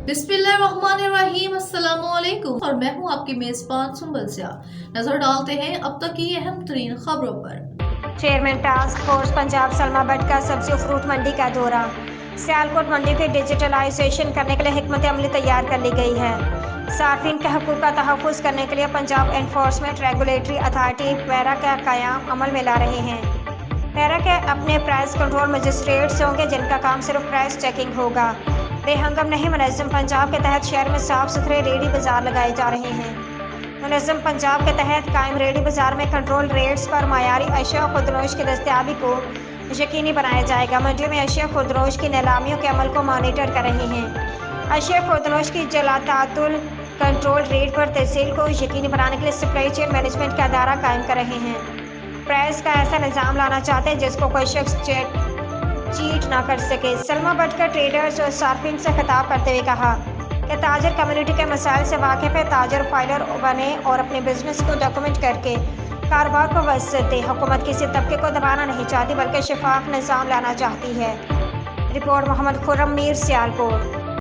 बिस्मिल्लाहिर्रहमानिर्रहीम, अस्सलामुअलैकुम और मैं हूं आपकी मेजबान सुंबल सियाह। नजर डालते हैं अब तक की अहम तरीन खबरों पर। Chairman task force Punjab Salma Bhatt का सब्जी और फ्रूट मंडी का दौरा। सियालकोट मंडी के डिजिटलाइजेशन करने के लिए हिकमत अमली तैयार कर ली गई है। सार्फिन के हकूक़ का तहफ़्फ़ुज़ करने के लिए Punjab enforcement regulatory authority para का क़याम अमल में ला रहे हैं। पैरा के अपने प्राइस कंट्रोल मजिस्ट्रेट्स होंगे जिनका काम सिर्फ प्राइस चेकिंग होगा। बेहंगम नहीं मुनज़्ज़म पंजाब के तहत शहर में साफ सुथरे रेडी बाजार लगाए जा रहे हैं। मुनज़्ज़म पंजाब के तहत कायम रेडी बाजार में कंट्रोल रेट्स पर मायारी अशिया खुदनोश की दस्तयाबी को यकीनी बनाया जाएगा। मंडियों में अशिया खुदनोश की नीलामियों के अमल को मॉनिटर कर रहे हैं। अशिया खुदनोश की जलातातुल कंट्रोल रेट पर तहसील को यकीनी बनाने के लिए सप्लाई चेन मैनेजमेंट का अदारा कायम कर रहे हैं। प्राइस का ऐसा निज़ाम लाना चाहते हैं जिसको कोई शख्स चीट ना कर सके। सलमा भट्ट का ट्रेडर्स और सार्फिन से खिताब करते हुए कहा कि ताजर कम्युनिटी के मसाइल से वाकिफ है। ताजर फाइलर बने और अपने बिजनेस को डॉक्यूमेंट करके कारोबार को वसअत दे। हुकूमत किसी तबके को दबाना नहीं चाहती बल्कि शफाफ निज़ाम लाना चाहती है। रिपोर्ट मोहम्मद खुर्रम मीर, सियालकोट।